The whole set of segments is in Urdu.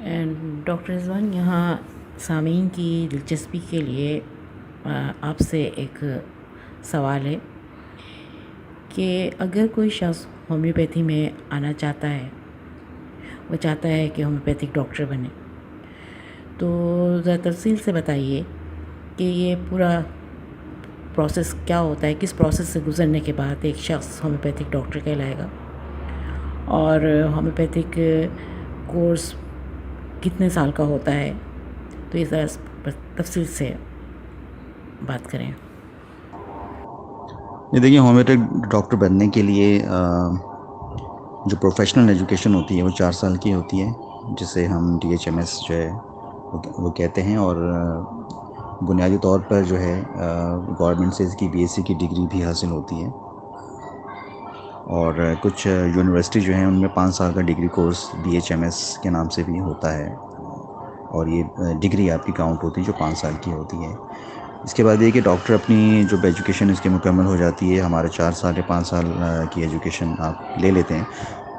ڈاکٹر رضوان، یہاں سامعین کی دلچسپی کے لیے آپ سے ایک سوال ہے کہ اگر کوئی شخص ہومیوپیتھی میں آنا چاہتا ہے، وہ چاہتا ہے کہ ہومیوپیتھک ڈاکٹر بنے، تو ذرا تفصیل سے بتائیے کہ یہ پورا پروسیس کیا ہوتا ہے، کس پروسیس سے گزرنے کے بعد ایک شخص ہومیوپیتھک ڈاکٹر کہلائے گا، اور ہومیوپیتھک کورس کتنے سال کا ہوتا ہے، تو یہ ذرا تفصیل سے بات کریں۔ یہ دیکھیے، ہومیوپیتھک ڈاکٹر بننے کے لیے جو پروفیشنل ایجوکیشن ہوتی ہے وہ 4 سال کی ہوتی ہے، جسے ہم DHMS جو ہے وہ کہتے ہیں، اور بنیادی طور پر جو ہے گورنمنٹ سے اس کی BSc کی ڈگری بھی حاصل ہوتی ہے، اور کچھ یونیورسٹی جو ہیں ان میں 5 سال کا ڈگری کورس DHMS کے نام سے بھی ہوتا ہے، اور یہ ڈگری آپ کی کاؤنٹ ہوتی ہے جو 5 سال کی ہوتی ہے۔ اس کے بعد یہ کہ ڈاکٹر اپنی جو ایجوکیشن اس کی مکمل ہو جاتی ہے، ہمارے 4 سال یا 5 سال کی ایجوکیشن آپ لے لیتے ہیں،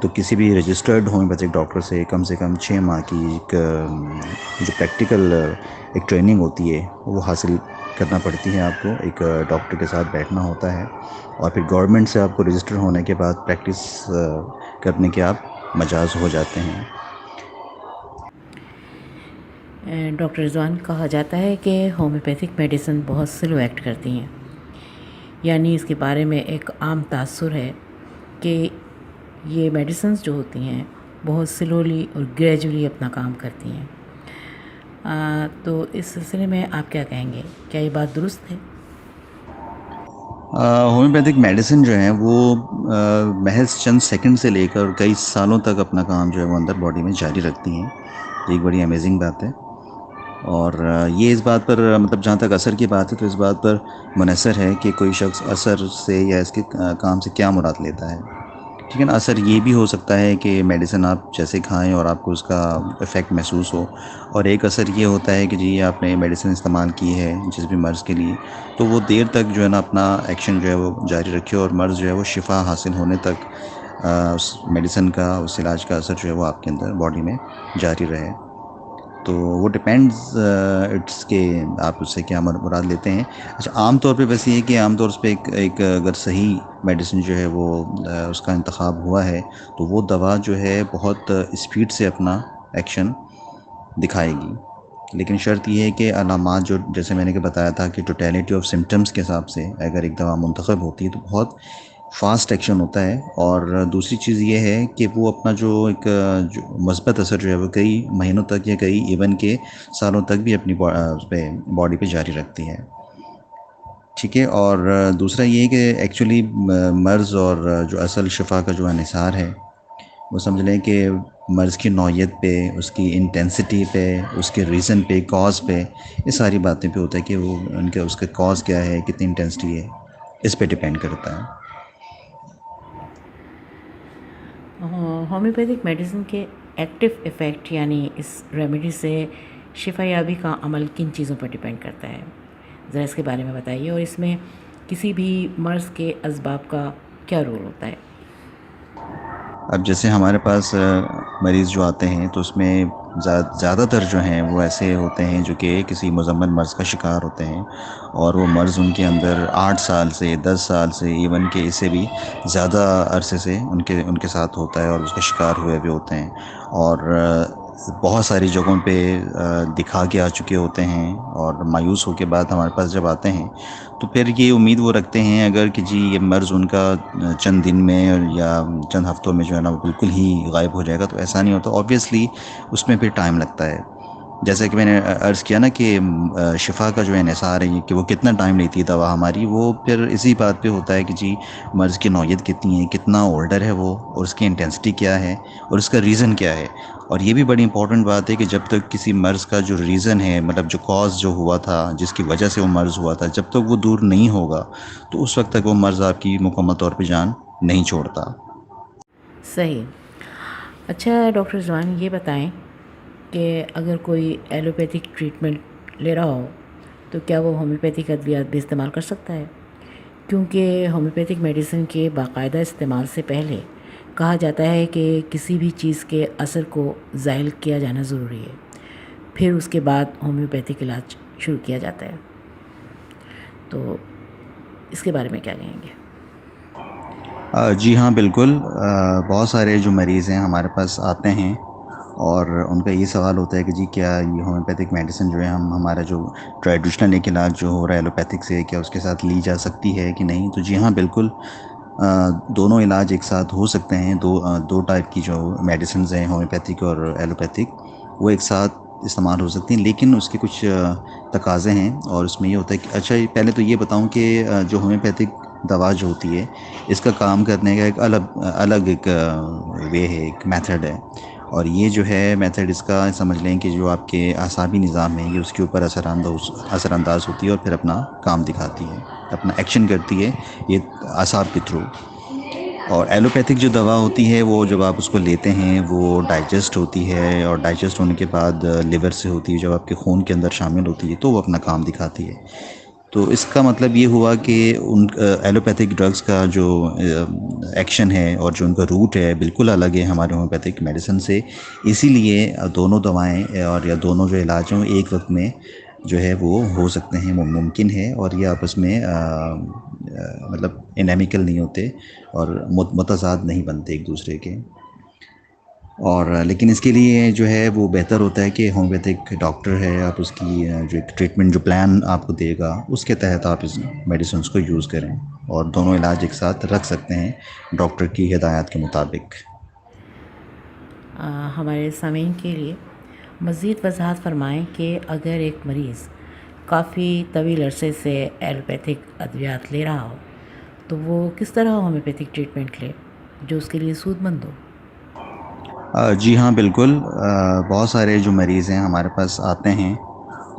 تو کسی بھی رجسٹرڈ ہومیوپیتھک ڈاکٹر سے کم 6 ماہ کی ایک جو پریکٹیکل ایک ٹریننگ ہوتی ہے وہ حاصل کرنا پڑتی ہے۔ آپ کو ایک ڈاکٹر کے ساتھ بیٹھنا ہوتا ہے، اور پھر گورنمنٹ سے آپ کو رجسٹر ہونے کے بعد پریکٹس کرنے کے آپ مجاز ہو جاتے ہیں۔ ڈاکٹر رضوان، کہا جاتا ہے کہ ہومیوپیتھک میڈیسن بہت سلو ایکٹ کرتی ہیں، یعنی اس کے بارے میں ایک عام تاثر ہے کہ یہ میڈیسنز جو ہوتی ہیں بہت سلولی اور گریجولی اپنا کام کرتی ہیں، تو اس سلسلے میں آپ کیا کہیں گے؟ کیا یہ بات درست ہے؟ ہومیوپیتھک میڈیسن جو ہے وہ محض چند سیکنڈ سے لے کر کئی سالوں تک اپنا کام جو ہے وہ اندر باڈی میں جاری رکھتی ہیں۔ یہ ایک بڑی امیزنگ بات ہے، اور یہ اس بات پر مطلب جہاں تک اثر کی بات ہے تو اس بات پر منحصر ہے کہ کوئی شخص اثر سے یا اس کے کام سے کیا مراد لیتا ہے، ٹھیک ہے نا۔ اثر یہ بھی ہو سکتا ہے کہ میڈیسن آپ جیسے کھائیں اور آپ کو اس کا افیکٹ محسوس ہو، اور ایک اثر یہ ہوتا ہے کہ جی آپ نے میڈیسن استعمال کی ہے جس بھی مرض کے لیے، تو وہ دیر تک جو ہے نا اپنا ایکشن جو ہے وہ جاری رکھے، اور مرض جو ہے وہ شفا حاصل ہونے تک اس میڈیسن کا، اس علاج کا اثر جو ہے وہ آپ کے اندر باڈی میں جاری رہے۔ تو وہ ڈپینڈز اٹس کہ آپ اس سے کیا مراد لیتے ہیں۔ اچھا، عام طور پہ ویسے یہ کہ عام طور پہ ایک اگر صحیح میڈیسن جو ہے وہ اس کا انتخاب ہوا ہے تو وہ دوا جو ہے بہت اسپیڈ سے اپنا ایکشن دکھائے گی، لیکن شرط یہ ہے کہ علامات جو جیسے میں نے کہ بتایا تھا کہ ٹوٹیلٹی آف سمٹمز کے حساب سے اگر ایک دوا منتخب ہوتی ہے تو بہت فاسٹ ایکشن ہوتا ہے، اور دوسری چیز یہ ہے کہ وہ اپنا جو ایک جو مثبت اثر جو ہے وہ کئی مہینوں تک یا کئی ایون کے سالوں تک بھی اپنی باڈی پہ جاری رکھتی ہے، ٹھیک ہے۔ اور دوسرا یہ کہ ایکچولی مرض اور جو اصل شفا کا جو انحصار ہے وہ سمجھ لیں کہ مرض کی نوعیت پہ، اس کی انٹینسٹی پہ، اس کے ریزن پہ، کاز پہ، یہ ساری باتیں پہ ہوتا ہے کہ وہ ان کا اس کا کاز کیا ہے، کتنی انٹینسٹی ہے، اس پہ ڈپینڈ کرتا ہے۔ ہومیوپیتھک میڈیسن کے ایکٹیو ایفیکٹ یعنی اس ریمیڈی سے شفا یابی کا عمل کن چیزوں پر ڈپینڈ کرتا ہے؟ ذرا اس کے بارے میں بتائیے، اور اس میں کسی بھی مرض کے اسباب کا کیا رول ہوتا ہے؟ اب جیسے ہمارے پاس مریض جو آتے ہیں تو اس میں زیادہ تر جو ہیں وہ ایسے ہوتے ہیں جو کہ کسی مزمن مرض کا شکار ہوتے ہیں، اور وہ مرض ان کے اندر 8 سال سے 10 سال سے ایون کہ اس سے بھی زیادہ عرصے سے ان کے ساتھ ہوتا ہے، اور اس کا شکار ہوئے بھی ہوتے ہیں، اور بہت ساری جگہوں پہ دکھا کے آ چکے ہوتے ہیں، اور مایوس ہو کے بعد ہمارے پاس جب آتے ہیں تو پھر یہ امید وہ رکھتے ہیں اگر کہ جی یہ مرض ان کا چند دن میں یا چند ہفتوں میں جو ہے نا وہ بالکل ہی غائب ہو جائے گا، تو ایسا نہیں ہوتا۔ آبویسلی اس میں پھر ٹائم لگتا ہے، جیسے کہ میں نے عرض کیا نا کہ شفا کا جو انحصار ہے کہ وہ کتنا ٹائم لیتی ہے دوا ہماری، وہ پھر اسی بات پہ ہوتا ہے کہ جی مرض کی نوعیت کتنی ہے، کتنا اولڈر ہے وہ، اور اس کی انٹینسٹی کیا ہے، اور اس کا ریزن کیا ہے۔ اور یہ بھی بڑی امپورٹنٹ بات ہے کہ جب تک کسی مرض کا جو ریزن ہے، مطلب جو کاز جو ہوا تھا جس کی وجہ سے وہ مرض ہوا تھا، جب تک وہ دور نہیں ہوگا تو اس وقت تک وہ مرض آپ کی مکمل طور پہ جان نہیں چھوڑتا۔ صحیح۔ اچھا ڈاکٹر رضوان، یہ بتائیں کہ اگر کوئی ایلوپیتھک ٹریٹمنٹ لے رہا ہو تو کیا وہ ہومیوپیتھک ادویات بھی استعمال کر سکتا ہے؟ کیونکہ ہومیوپیتھک میڈیسن کے باقاعدہ استعمال سے پہلے کہا جاتا ہے کہ کسی بھی چیز کے اثر کو زائل کیا جانا ضروری ہے، پھر اس کے بعد ہومیوپیتھک علاج شروع کیا جاتا ہے، تو اس کے بارے میں کیا کہیں گے؟ جی ہاں بالکل، بہت سارے جو مریض ہیں ہمارے پاس آتے ہیں اور ان کا یہ سوال ہوتا ہے کہ جی کیا یہ ہومیوپیتھک میڈیسن جو ہے ہمارا جو ٹریڈیشنل ایک علاج جو ہو رہا ہے ایلوپیتھک سے، کیا اس کے ساتھ لی جا سکتی ہے کہ نہیں؟ تو جی ہاں بالکل، دونوں علاج ایک ساتھ ہو سکتے ہیں. دو ٹائپ کی جو میڈیسنز ہیں ہومیوپیتھک اور ایلوپیتھک، وہ ایک ساتھ استعمال ہو سکتی ہیں، لیکن اس کے کچھ تقاضے ہیں. اور اس میں یہ ہوتا ہے کہ اچھا پہلے تو یہ بتاؤں کہ جو ہومیوپیتھک دوا جو ہوتی ہے اس کا کام کرنے کا ایک الگ ایک وے ہے، ایک میتھڈ ہے. اور یہ جو ہے میتھڈ، اس کا سمجھ لیں کہ جو آپ کے اعصابی نظام ہے یہ اس کے اوپر اثر انداز ہوتی ہے اور پھر اپنا کام دکھاتی ہے، اپنا ایکشن کرتی ہے یہ اعصاب کے تھرو. اور ایلوپیتھک جو دوا ہوتی ہے وہ جب آپ اس کو لیتے ہیں وہ ڈائجسٹ ہوتی ہے، اور ڈائجسٹ ہونے کے بعد لیور سے ہوتی ہے، جب آپ کے خون کے اندر شامل ہوتی ہے تو وہ اپنا کام دکھاتی ہے. تو اس کا مطلب یہ ہوا کہ ان ایلوپیتھک ڈرگس کا جو ایکشن ہے اور جو ان کا روٹ ہے بالکل الگ ہے ہمارے ہومیوپیتھک میڈیسن سے. اسی لیے دونوں دوائیں اور یا دونوں جو علاج ہیں ایک وقت میں جو ہے وہ ہو سکتے ہیں، ممکن ہے. اور یہ آپس میں مطلب انیمیکل نہیں ہوتے اور متضاد نہیں بنتے ایک دوسرے کے. اور لیکن اس کے لیے جو ہے وہ بہتر ہوتا ہے کہ ہومیوپیتھک ڈاکٹر ہے، آپ اس کی جو ایک ٹریٹمنٹ جو پلان آپ کو دے گا اس کے تحت آپ اس میڈیسنس کو یوز کریں، اور دونوں علاج ایک ساتھ رکھ سکتے ہیں ڈاکٹر کی ہدایات کے مطابق. ہمارے سامعین کے لیے مزید وضاحت فرمائیں کہ اگر ایک مریض کافی طویل عرصے سے ایلوپیتھک ادویات لے رہا ہو تو وہ کس طرح ہومیوپیتھک ٹریٹمنٹ لے جو اس کے لیے سود مند ہو؟ جی ہاں بالکل، بہت سارے جو مریض ہیں ہمارے پاس آتے ہیں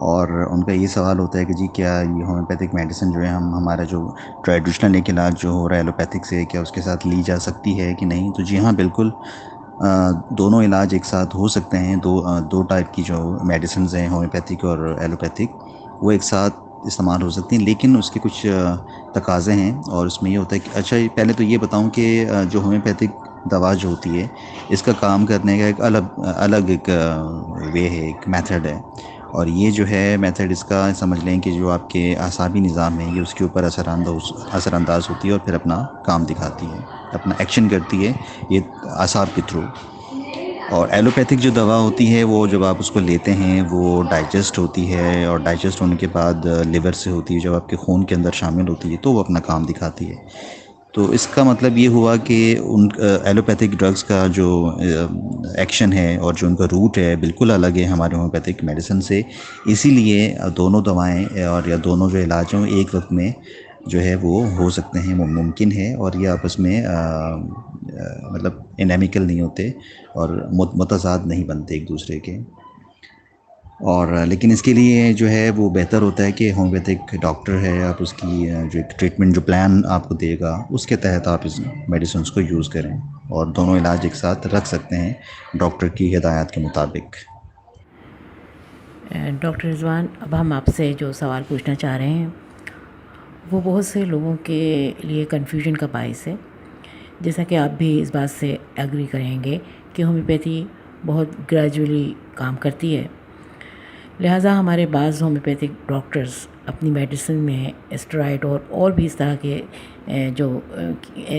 اور ان کا یہ سوال ہوتا ہے کہ جی کیا یہ ہومیوپیتھک میڈیسن جو ہے ہمارا جو ٹریڈیشنل ایک علاج جو ہو رہا ہے ایلوپیتھک سے، کیا اس کے ساتھ لی جا سکتی ہے کہ نہیں؟ تو جی ہاں بالکل، دونوں علاج ایک ساتھ ہو سکتے ہیں. دو ٹائپ کی جو میڈیسنز ہیں ہومیوپیتھک اور ایلوپیتھک، وہ ایک ساتھ استعمال ہو سکتی ہیں، لیکن اس کے کچھ تقاضے ہیں. اور اس میں یہ ہوتا ہے کہ اچھا پہلے تو یہ بتاؤں کہ جو ہومیوپیتھک دوا جو ہوتی ہے اس کا کام کرنے کا ایک الگ ایک وے ہے، ایک میتھڈ ہے. اور یہ جو ہے میتھڈ، اس کا سمجھ لیں کہ جو آپ کے اعصابی نظام ہے یہ اس کے اوپر اثر انداز ہوتی ہے اور پھر اپنا کام دکھاتی ہے، اپنا ایکشن کرتی ہے یہ اعصاب کے تھرو. اور ایلوپیتھک جو دوا ہوتی ہے وہ جب آپ اس کو لیتے ہیں وہ ڈائجسٹ ہوتی ہے، اور ڈائجسٹ ہونے کے بعد لیور سے ہوتی ہے، جب آپ کے خون کے اندر شامل ہوتی ہے تو وہ اپنا کام دکھاتی ہے. تو اس کا مطلب یہ ہوا کہ ان ایلوپیتھک ڈرگس کا جو ایکشن ہے اور جو ان کا روٹ ہے بالکل الگ ہے ہمارے ہومیوپیتھک میڈیسن سے. اسی لیے دونوں دوائیں اور یا دونوں جو علاج ہیں ایک وقت میں جو ہے وہ ہو سکتے ہیں، ممکن ہے. اور یہ آپس میں مطلب انیمیکل نہیں ہوتے اور متضاد نہیں بنتے ایک دوسرے کے. اور لیکن اس کے لیے جو ہے وہ بہتر ہوتا ہے کہ ہومیوپیتھک ڈاکٹر ہے، آپ اس کی جو ایک ٹریٹمنٹ جو پلان آپ کو دے گا اس کے تحت آپ اس میڈیسنس کو یوز کریں، اور دونوں علاج ایک ساتھ رکھ سکتے ہیں ڈاکٹر کی ہدایات کے مطابق. ڈاکٹر رضوان، اب ہم آپ سے جو سوال پوچھنا چاہ رہے ہیں وہ بہت سے لوگوں کے لیے کنفیوژن کا باعث ہے. جیسا کہ آپ بھی اس بات سے ایگری کریں گے کہ ہومیوپیتھی بہت گریجولی کام کرتی ہے، لہٰذا ہمارے بعض ہومیوپیتھک ڈاکٹرز اپنی میڈیسن میں اسٹرائڈ اور بھی اس طرح کے جو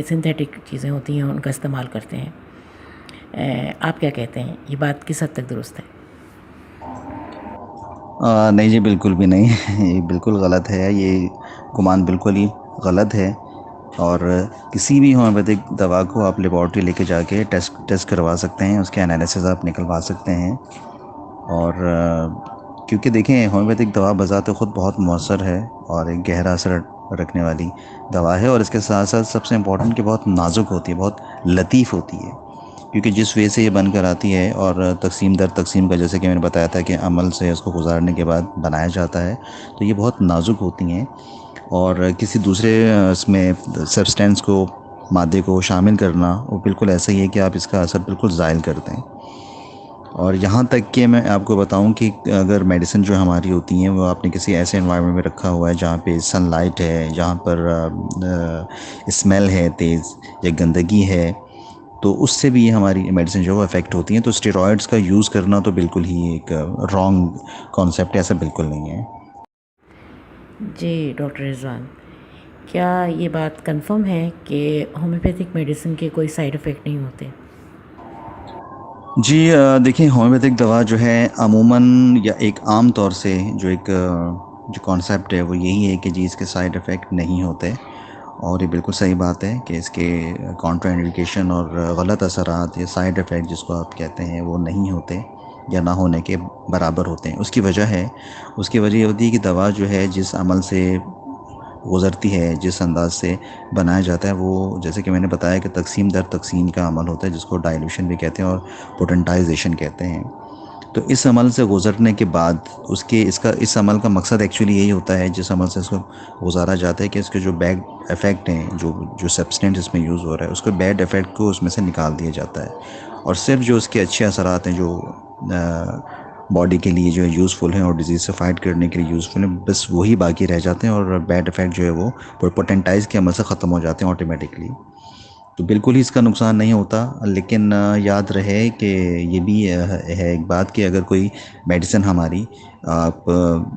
سنتھیٹک چیزیں ہوتی ہیں ان کا استعمال کرتے ہیں. آپ کیا کہتے ہیں، یہ بات کس حد تک درست ہے؟ نہیں جی، بالکل بھی نہیں. یہ بالکل غلط ہے، یہ گمان بالکل ہی غلط ہے. اور کسی بھی ہومیوپیتھک دوا کو آپ لیبارٹری لے کے جا کے ٹیسٹ کروا سکتے ہیں، اس کے انالیسز آپ نکلوا سکتے ہیں. اور کیونکہ دیکھیں ہومیوپیتھک دوا بذات خود بہت مؤثر ہے اور ایک گہرا اثر رکھنے والی دوا ہے. اور اس کے ساتھ ساتھ سب سے امپورٹنٹ کہ بہت نازک ہوتی ہے، بہت لطیف ہوتی ہے، کیونکہ جس وے سے یہ بن کر آتی ہے اور تقسیم در تقسیم کا، جیسے کہ میں نے بتایا تھا کہ عمل سے اس کو گزارنے کے بعد بنایا جاتا ہے، تو یہ بہت نازک ہوتی ہیں. اور کسی دوسرے اس میں سبسٹینس کو، مادے کو شامل کرنا وہ بالکل ایسا ہی ہے کہ آپ اس کا اثر بالکل زائل کر دیں. اور یہاں تک کہ میں آپ کو بتاؤں کہ اگر میڈیسن جو ہماری ہوتی ہیں وہ آپ نے کسی ایسے انوائرمنٹ میں رکھا ہوا ہے جہاں پہ سن لائٹ ہے، جہاں پر اسمیل ہے تیز یا گندگی ہے، تو اس سے بھی ہماری میڈیسن جو ہے وہ افیکٹ ہوتی ہیں. تو اسٹیرائڈس کا یوز کرنا تو بالکل ہی ایک رانگ کانسیپٹ ہے, ایسا بالکل نہیں ہے. جی ڈاکٹر رضوان، کیا یہ بات کنفرم ہے کہ ہومیوپیتھک میڈیسن کے کوئی سائیڈ افیکٹ نہیں ہوتے؟ جی دیکھیں, ہومیوپیتھک دوا جو ہے عموماً یا ایک عام طور سے جو کانسیپٹ ہے وہ یہی ہے کہ جی اس کے سائیڈ افیکٹ نہیں ہوتے, اور یہ بالکل صحیح بات ہے کہ اس کے کانٹرا انڈیکیشن اور غلط اثرات یا سائیڈ افیکٹ جس کو آپ کہتے ہیں وہ نہیں ہوتے یا نہ ہونے کے برابر ہوتے ہیں. اس کی وجہ یہ ہوتی ہے کہ دوا جو ہے جس عمل سے گزرتی ہے, جس انداز سے بنایا جاتا ہے, وہ جیسے کہ میں نے بتایا کہ تقسیم در تقسیم کا عمل ہوتا ہے, جس کو ڈائلوشن بھی کہتے ہیں اور پوٹنٹائزیشن کہتے ہیں. تو اس عمل سے گزرنے کے بعد اس عمل کا مقصد ایکچولی یہی ہوتا ہے, جس عمل سے اس کو گزارا جاتا ہے, کہ اس کے جو بیڈ افیکٹ ہیں, جو سبسٹینٹ اس میں یوز ہو رہا ہے, اس کو بیڈ افیکٹ کو اس میں سے نکال دیا جاتا ہے, اور صرف جو اس کے اچھے اثرات ہیں جو باڈی کے لیے جو ہے یوزفل ہیں اور ڈیزیز سے فائٹ کرنے کے لیے یوزفل ہیں, بس وہی باقی رہ جاتے ہیں, اور بیڈ افیکٹ جو ہے وہ پوٹنٹائز کے عمل سے ختم ہو جاتے ہیں آٹومیٹکلی. تو بالکل ہی اس کا نقصان نہیں ہوتا. لیکن یاد رہے کہ یہ بھی ہے ایک بات کہ اگر کوئی میڈیسن ہماری آپ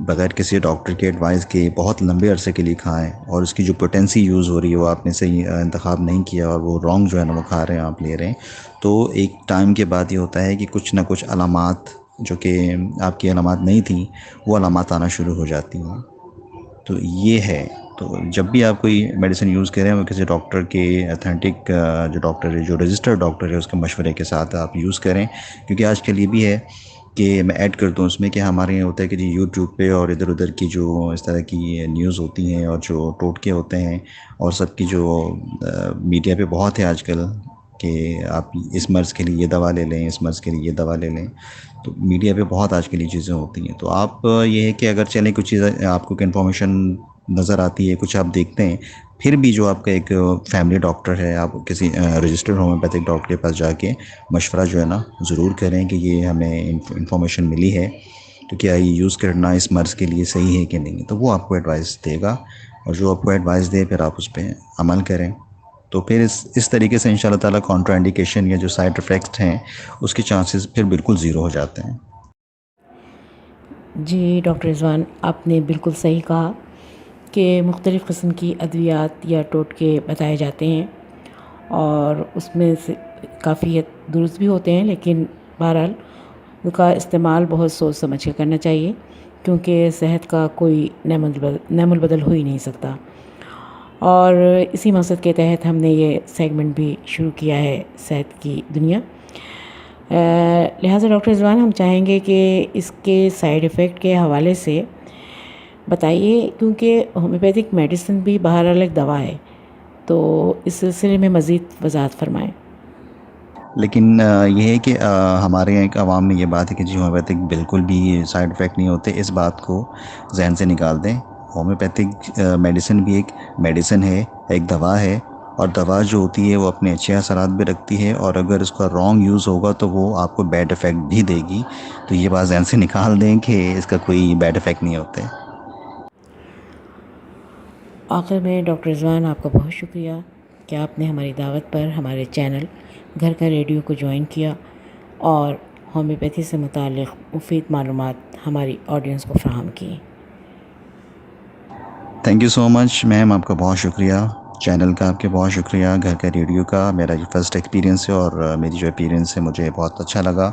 بغیر کسی ڈاکٹر کے ایڈوائز کے بہت لمبے عرصے کے لیے کھائیں, اور اس کی جو پوٹینسی یوز ہو رہی ہے وہ آپ نے صحیح انتخاب نہیں کیا, اور وہ رانگ جو ہے نا وہ کھا رہے ہیں, آپ لے رہے ہیں, تو ایک ٹائم کے بعد یہ ہوتا ہے کہ کچھ نہ کچھ علامات جو کہ آپ کی علامات نہیں تھیں وہ علامات آنا شروع ہو جاتی ہیں. تو یہ ہے. تو جب بھی آپ کوئی میڈیسن یوز کریں وہ کسی ڈاکٹر کے اتھینٹک جو ڈاکٹر ہے, جو رجسٹرڈ ڈاکٹر ہے, اس کے مشورے کے ساتھ آپ یوز کریں. کیونکہ آج کل یہ بھی ہے کہ میں ایڈ کرتا ہوں اس میں کہ ہمارے یہاں ہوتا ہے کہ جی یوٹیوب پہ اور ادھر ادھر کی جو اس طرح کی نیوز ہوتی ہیں اور جو ٹوٹکے ہوتے ہیں, اور سب کی جو میڈیا پہ بہت ہے آج کل کہ آپ اس مرض کے لیے یہ دوا لے لیں, اس مرض کے لیے یہ دوا لے لیں. تو میڈیا پہ بہت آج کل یہ چیزیں ہوتی ہیں. تو آپ یہ ہے کہ اگر چلیں کچھ چیزیں آپ کو انفارمیشن نظر آتی ہے, کچھ آپ دیکھتے ہیں, پھر بھی جو آپ کا ایک فیملی ڈاکٹر ہے, آپ کسی رجسٹرڈ ہومیوپیتھک ڈاکٹر کے پاس جا کے مشورہ جو ہے نا ضرور کریں کہ یہ ہمیں انفارمیشن ملی ہے, تو کیا یہ یوز کرنا اس مرض کے لیے صحیح ہے کہ نہیں. تو وہ آپ کو ایڈوائس دے گا, اور جو آپ کو ایڈوائس دے پھر آپ اس پہ عمل کریں. تو پھر اس طریقے سے انشاء اللہ تعالیٰ کانٹرا انڈیکیشن یا جو سائڈ افیکٹس ہیں اس کے چانسز پھر بالکل زیرو ہو جاتے ہیں. جی ڈاکٹر رضوان، آپ نے بالکل صحیح کہا کہ مختلف قسم کی ادویات یا ٹوٹکے بتائے جاتے ہیں، اور اس میں سے کافی حد درست بھی ہوتے ہیں، لیکن بہرحال ان کا استعمال بہت سوچ سمجھ کے کرنا چاہیے، کیونکہ صحت کا کوئی نعم البدل ہو ہی نہیں سکتا. اور اسی مقصد کے تحت ہم نے یہ سیگمنٹ بھی شروع کیا ہے، صحت کی دنیا. لہٰذا ڈاکٹر رضوان، ہم چاہیں گے کہ اس کے سائیڈ ایفیکٹ کے حوالے سے بتائیے، کیونکہ ہومیوپیتھک میڈیسن بھی بہرحال ایک دوا ہے، تو اس سلسلے میں مزید وضاحت فرمائیں. لیکن یہ ہے کہ ہمارے یہاں ایک عوام میں یہ بات ہے کہ جی ہومیوپیتھک بالکل بھی سائیڈ افیکٹ نہیں ہوتے. اس بات کو ذہن سے نکال دیں. ہومیوپیتھک میڈیسن بھی ایک میڈیسن ہے، ایک دوا ہے، اور دوا جو ہوتی ہے وہ اپنے اچھے اثرات بھی رکھتی ہے، اور اگر اس کا رانگ یوز ہوگا تو وہ آپ کو بیڈ افیکٹ بھی دے گی. تو یہ بات ذہن سے نکال دیں کہ اس کا کوئی بیڈ افیکٹ نہیں ہوتے. آخر میں ڈاکٹر رضوان، آپ کا بہت شکریہ کہ آپ نے ہماری دعوت پر ہمارے چینل گھر کا ریڈیو کو جوائن کیا اور ہومیوپیتھی سے متعلق مفید معلومات ہماری آڈینس کو فراہم کی. تھینک یو سو مچ میم، آپ کا بہت شکریہ. چینل کا آپ کے بہت شکریہ. گھر کا ریڈیو کا میرا یہ فرسٹ ایکسپیرینس ہے، اور میری جو ایکسپیرینس ہے مجھے بہت اچھا لگا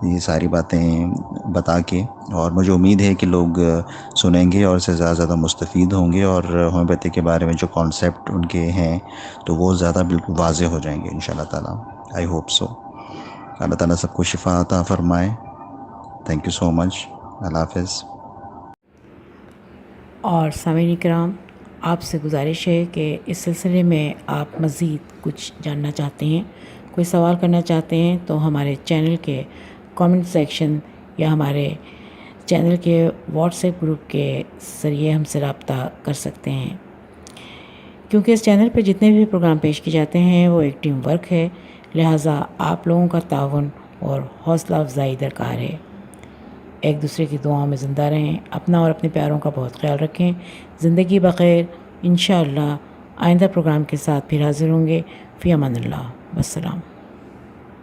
یہ ساری باتیں بتا کے، اور مجھے امید ہے کہ لوگ سنیں گے اور اس سے زیادہ زیادہ مستفید ہوں گے، اور ہومیوپیتھی کے بارے میں جو کانسیپٹ ان کے ہیں تو وہ زیادہ بالکل واضح ہو جائیں گے ان شاء اللہ تعالیٰ. I hope so. اللہ تعالیٰ سب کو شفا عطا فرمائے. تھینک یو سو مچ. اللہ حافظ. اور سامعین کرام، آپ سے گزارش ہے کہ اس سلسلے میں آپ مزید کچھ جاننا چاہتے ہیں، کوئی سوال کرنا چاہتے ہیں، تو ہمارے چینل کے کامنٹ سیکشن یا ہمارے چینل کے واٹس ایپ گروپ کے ذریعے ہم سے رابطہ کر سکتے ہیں. کیونکہ اس چینل پہ جتنے بھی پروگرام پیش کیے جاتے ہیں وہ ایک ٹیم ورک ہے، لہٰذا آپ لوگوں کا تعاون اور حوصلہ افزائی درکار ہے. ایک دوسرے کی دعاؤں میں زندہ رہیں، اپنا اور اپنے پیاروں کا بہت خیال رکھیں. زندگی بخیر. انشاءاللہ آئندہ پروگرام کے ساتھ پھر حاضر ہوں گے. فی امان اللہ. والسلام.